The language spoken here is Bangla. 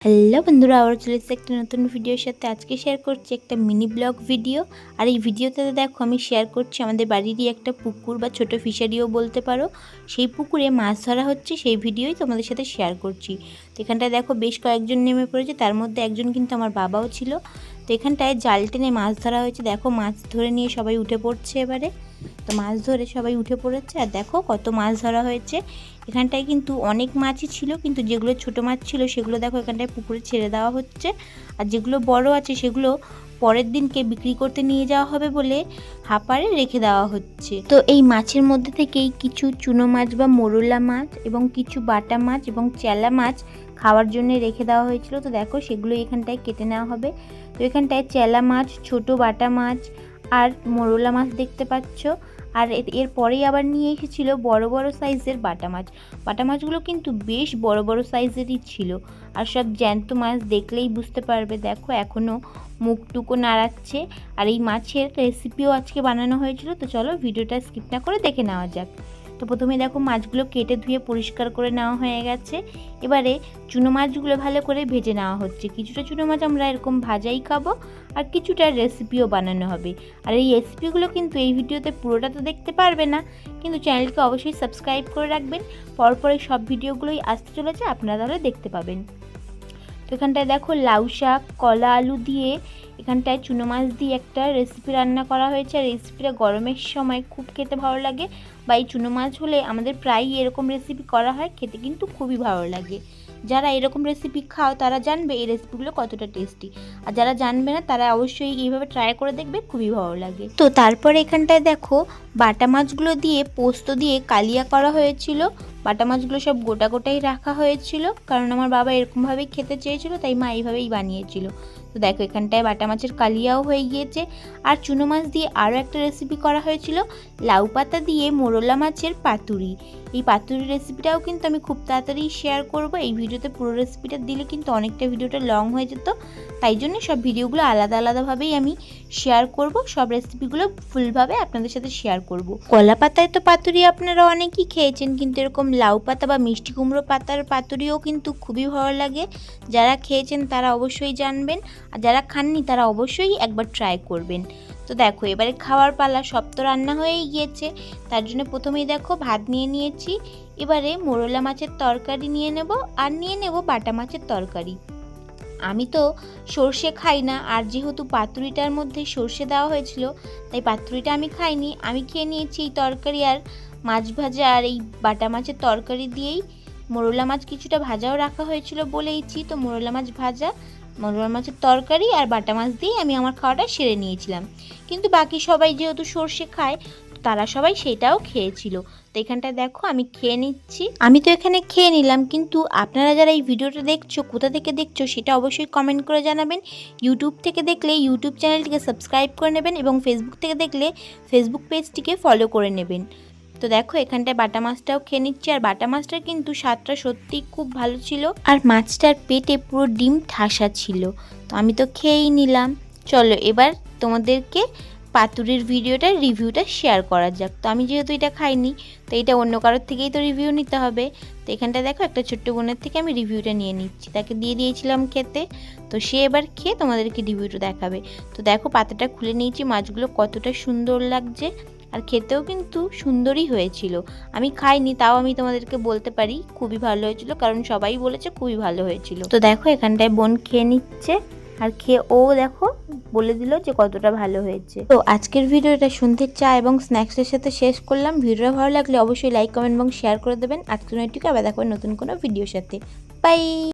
হ্যালো বন্ধুরা, আবার চলে এসেছি একটা নতুন ভিডিওর সাথে। আজকে শেয়ার করছি একটা মিনি ব্লগ ভিডিও। আর এই ভিডিওতে দেখো আমি শেয়ার করছি আমাদের বাড়িরই একটা পুকুর বা ছোট ফিশারিও বলতে পারো। সেই পুকুরে মাছ ধরা হচ্ছে, সেই ভিডিওই তোমাদের সাথে শেয়ার করছি। তো এখানটায় দেখো বেশ কয়েকজন নেমে পড়েছে, তার মধ্যে একজন কিন্তু আমার বাবাও ছিল। তো এখানটায় জাল টেনে মাছ ধরা হয়েছে। দেখো মাছ ধরে নিয়ে সবাই উঠে পড়ছে এবারে। তো মাছ ধরে সবাই উঠে পড়েছে, আর দেখো কত মাছ ধরা হয়েছে। এখানটায় কিন্তু অনেক মাছই ছিল, কিন্তু যেগুলো ছোট মাছ ছিল সেগুলো দেখো এখানটায় পুকুরে ছেড়ে দেওয়া হচ্ছে। আর যেগুলো বড় আছে সেগুলো পরের দিনকে বিক্রি করতে নিয়ে যাওয়া হবে বলে হাপারে রেখে দেওয়া হচ্ছে। তো এই মাছের মধ্যে থেকেই কিছু চুনো মাছ বা মোরলা মাছ এবং কিছু বাটা মাছ এবং চেলা মাছ খাওয়ার জন্য রেখে দেওয়া হয়েছিল। তো দেখো সেগুলো এখানটায় কেটে নেওয়া হবে। তো এখানটায় চেলা মাছ, ছোট বাটা মাছ আর মোরলা মাছ দেখতে পাচ্ছ। আর এরপরেই আবার নিয়ে এসেছিলো বড় বড় সাইজের বাটা মাছ। বাটা মাছগুলো কিন্তু বেশ বড় বড় সাইজেরই ছিল, আর সব জ্যান্ত মাছ, দেখলেই বুঝতে পারবে। দেখো এখনও মুখটুকু নাড়াচ্ছে। আর এই মাছের রেসিপিও আজকে বানানো হয়েছিল। তো চলো ভিডিওটা স্কিপ না করে দেখে নেওয়া যাক। তো প্রথমে দেখো মাছগুলো কেটে ধুয়ে পরিষ্কার করে নেওয়া হয়ে গেছে। এবারে চুনো মাছগুলো ভালো করে ভেজে নেওয়া হচ্ছে। কিছুটা চুনো মাছ আমরা এরকম ভাজাই খাবো, আর কিছুটা রেসিপিও বানানো হবে। আর এই রেসিপিগুলো কিন্তু এই ভিডিওতে পুরোটা তো দেখতে পারবে না, কিন্তু চ্যানেলকে অবশ্যই সাবস্ক্রাইব করে রাখবেন। পরপর এই সব ভিডিওগুলোই আসতে চলেছে, আপনারা তাহলে দেখতে পাবেন। তো এখানটায় দেখো লাউ শাক, কলা আলু দিয়ে এখানটায় চুনো মাছ দিয়ে একটা রেসিপি রান্না করা হয়েছে। আর রেসিপিটা গরমের সময় খুব খেতে ভালো লাগে, বা এই চুনো মাছ হলে আমাদের প্রায়ই এরকম রেসিপি করা হয়, খেতে কিন্তু খুবই ভালো লাগে। যারা এরকম রেসিপি খাও তারা জানবে এই রেসিপিগুলো কতটা টেস্টি, আর যারা জানবে না তারা অবশ্যই এইভাবে ট্রাই করে দেখবে, খুবই ভালো লাগে। তো তারপরে এখানটায় দেখো বাটা মাছগুলো দিয়ে পোস্ত দিয়ে কালিয়া করা হয়েছিল। বাটা মাছগুলো সব গোটা গোটাই রাখা হয়েছিল, কারণ আমার বাবা এরকমভাবেই খেতে চেয়েছিল, তাই মা এইভাবেই বানিয়েছিল। তো দেখো এখানটায় বাটা মাছের কালিয়াও হয়ে গিয়েছে। আর চুনো মাছ দিয়ে আরও একটা রেসিপি করা হয়েছিল, লাউ পাতা দিয়ে মোরলা মাছের পাতুরি। এই পাতুরি রেসিপিটাও কিন্তু আমি খুব তাড়াতাড়ি শেয়ার করব। এই ভিডিওতে পুরো রেসিপিটা দিলে কিন্তু অনেকটা ভিডিওটা লং হয়ে যেত, তাই জন্য সব ভিডিওগুলো আলাদা আলাদাভাবেই আমি শেয়ার করব। সব রেসিপিগুলো ফুলভাবে আপনাদের সাথে শেয়ার করব। কলা পাতায় তো পাতুরি আপনারা অনেকেই খেয়েছেন, কিন্তু এরকম লাউ পাতা বা মিষ্টি কুমড়ো পাতার পাতুরিও কিন্তু খুবই ভালো লাগে। যারা খেয়েছেন তারা অবশ্যই জানবেন, আর যারা খাননি তারা অবশ্যই একবার ট্রাই করবেন। তো দেখো এবারে খাওয়ার পালা, সব তো রান্না হয়েই গিয়েছে। তার জন্য প্রথমেই দেখো ভাত নিয়ে নিয়েছি। এবারে মোরলা মাছের তরকারি নিয়ে নেব, আর নিয়ে নেব বাটা মাছের তরকারি। আমি তো সর্ষে খাই না, আর যেহেতু পাতুরিটার মধ্যে সর্ষে দেওয়া হয়েছিল তাই পাতুরিটা আমি খাইনি। আমি খেয়ে নিয়েছি এই তরকারি আর মাছ ভাজা, আর এই বাটা মাছের তরকারি দিয়েই। মোরলা মাছ কিছুটা ভাজাও রাখা হয়েছিল বলেইছি, তো মোরলা মাছ ভাজা, মোরলা মাছের তরকারি আর বাটা মাছ দিয়ে আমি আমার খাওয়াটা সেরে নিয়েছিলাম। কিন্তু বাকি সবাই যেহেতু সর্ষে খায়, তারা সবাই সেটাও খেয়েছিল। তো এখানটায় দেখো আমি খেয়ে নিচ্ছি। আমি তো এখানে খেয়ে নিলাম, কিন্তু আপনারা যারা এই ভিডিওটা দেখছো কোথা থেকে দেখছো সেটা অবশ্যই কমেন্ট করে জানাবেন। ইউটিউব থেকে দেখলে ইউটিউব চ্যানেলটিকে সাবস্ক্রাইব করে নেবেন, এবং ফেসবুক থেকে দেখলে ফেসবুক পেজটিকে ফলো করে নেবেন। তো দেখো এখানটায় বাটা মাছটাও খেয়ে নিচ্ছি। আর বাটা মাছটার কিন্তু স্বাদটা সত্যিই খুব ভালো ছিল, আর মাছটার পেটে পুরো ডিম ঠাসা ছিল। তো আমি তো খেয়েই নিলাম। চলো এবার তোমাদেরকে পাতুরির রিভিউটা শেয়ার করা যাক। তো আমি যেহেতু এটা খাইনি, তো এটা অন্য কারোর থেকেই তো রিভিউ নিতে হবে। তো এখানটা দেখো একটা ছোট্ট বোনের থেকে আমি রিভিউটা নিয়ে নিচ্ছি, তাকে দিয়ে দিয়েছিলাম খেতে। তো সে এবার খেয়ে তোমাদেরকে রিভিউটা দেখাবে। তো দেখো পাতাটা খুলে নিয়েছি, মাছগুলো কতটা সুন্দর লাগছে, আর খেতেও কিন্তু সুন্দরই হয়েছিল। আমি খাইনি, তাও আমি তোমাদেরকে বলতে পারি খুবই ভালো হয়েছিল, কারণ সবাই বলেছে খুবই ভালো হয়েছিল। তো দেখো এখানটায় বোন খেয়ে নিচ্ছে, আর খেয়ে ও দেখো বলে দিল যে কতটা ভালো হয়েছে। তো আজকের ভিডিওটা সন্ধ্যের চা এবং স্ন্যাক্সের সাথে শেষ করলাম। ভিডিওটা ভালো লাগলে অবশ্যই লাইক, কমেন্ট এবং শেয়ার করে দেবেন। আজকের ভিডিওটিকে আবার দেখো নতুন কোনো ভিডিওর সাথে। বাই।